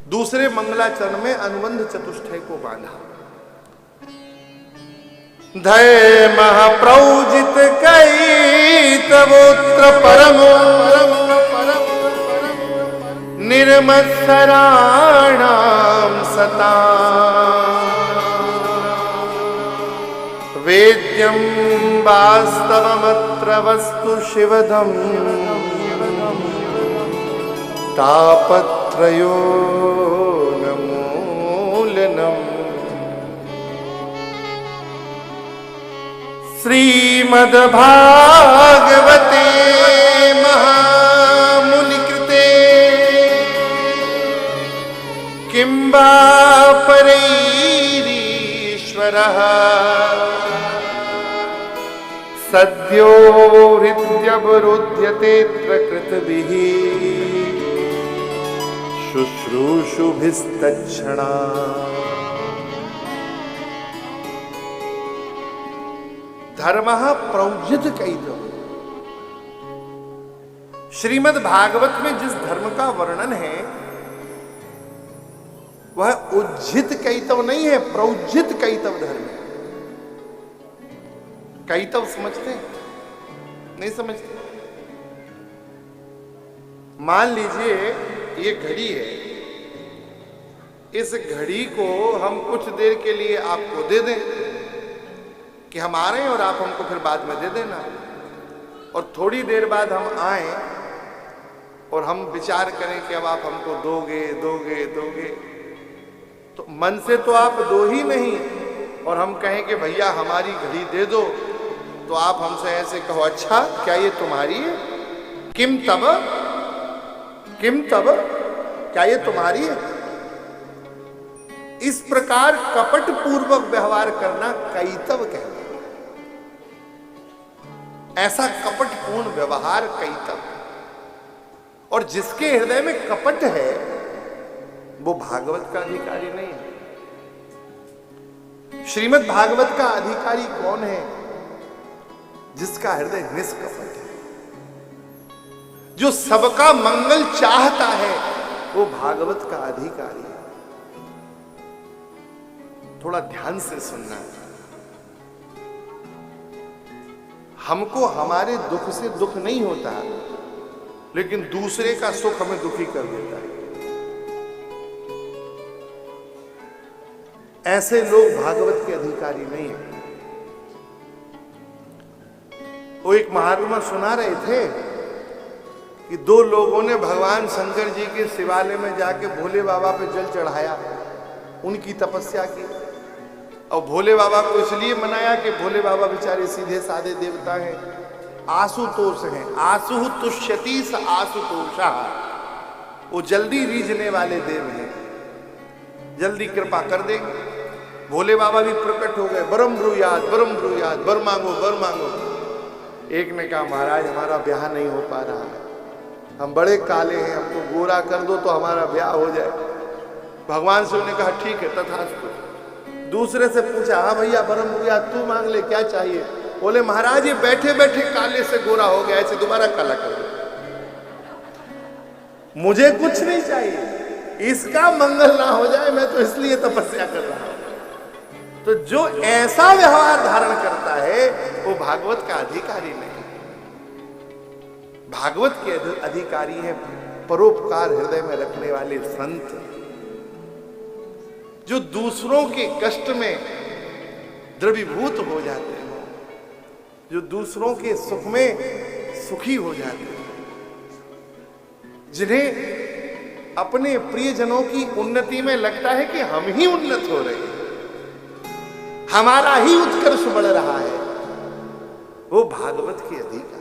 दूसरे मंगलाचरण में अनुबंध चतुष्टय को बांधा। धय महाप्रौजित कैतवोत्र परम निर्मत्सराणाम सता वेद्यं वास्तवमत्र वस्तु शिवदम् तापत्रयोन्मूलनम्। श्रीमद्भागवते महामुनिकृते किं वा परैरीश्वरः सद्यो हृद्यवरुध्यतेऽत्र कृतभिः शुश्रूषुभिस्तत्क्षणात्। धर्मः प्रौज्झित कैतव। श्रीमद् भागवत में जिस धर्म का वर्णन है वह उज्झित कैतव नहीं है, प्रौज्झित कैतव धर्म है। कैतव समझते हैं? नहीं समझते? मान लीजिए ये घड़ी है, इस घड़ी को हम कुछ देर के लिए आपको दे दें कि हम आ रहे हैं और आप हमको फिर बाद में दे देना, और थोड़ी देर बाद हम आए और हम विचार करें कि अब आप हमको दोगे दोगे दोगे, तो मन से तो आप दो ही नहीं, और हम कहें कि भैया हमारी घड़ी दे दो, तो आप हमसे ऐसे कहो अच्छा क्या ये तुम्हारी है? किम तब क्या ये तुम्हारी है? इस प्रकार कपट पूर्वक व्यवहार करना कैतव कहते हैं। ऐसा कपटपूर्ण व्यवहार कैतव। और जिसके हृदय में कपट है वो भागवत का अधिकारी नहीं है। श्रीमद् भागवत का अधिकारी कौन है? जिसका हृदय निष्कपट है, जो सबका मंगल चाहता है, वो भागवत का अधिकारी है। थोड़ा ध्यान से सुनना। हमको हमारे दुख से दुख नहीं होता, लेकिन दूसरे का सुख हमें दुखी कर देता है। ऐसे लोग भागवत के अधिकारी नहीं हैं। वो एक महात्मा सुना रहे थे कि दो लोगों ने भगवान शंकर जी के शिवालय में जाके भोले बाबा पे जल चढ़ाया, उनकी तपस्या की, और भोले बाबा को इसलिए मनाया कि भोले बाबा बेचारे सीधे साधे देवता हैं, आशुतोष हैं। आशु तुष्यति स आशुतोषा, वो जल्दी रीझने वाले देव हैं, जल्दी कृपा कर देंगे। भोले बाबा भी प्रकट हो गए, बरम ब्रूयाद बर मांगो बर मांगो। एक ने कहा महाराज हमारा ब्याह नहीं हो पा रहा है, हम बड़े काले हैं, हमको गोरा कर दो तो हमारा ब्याह हो जाए। भगवान से उन्होंने कहा ठीक है तथास्तु। दूसरे से पूछा हाँ भैया बरम ब्रूयाद तू मांग ले, क्या चाहिए? बोले महाराज ये बैठे बैठे काले से गोरा हो गया, ऐसे दोबारा काला कर दो। मुझे कुछ नहीं चाहिए, इसका मंगल ना हो जाए, मैं तो इसलिए तपस्या कर रहा हूं। तो जो ऐसा व्यवहार धारण करता है वो भागवत का अधिकारी नहीं। भागवत के अधिकारी है परोपकार हृदय में रखने वाले संत, जो दूसरों के कष्ट में द्रवीभूत हो जाते हैं, जो दूसरों के सुख में सुखी हो जाते हैं, जिन्हें अपने प्रियजनों की उन्नति में लगता है कि हम ही उन्नत हो रहे हैं, हमारा ही उत्कर्ष बढ़ रहा है, वो भागवत के अधिकारी।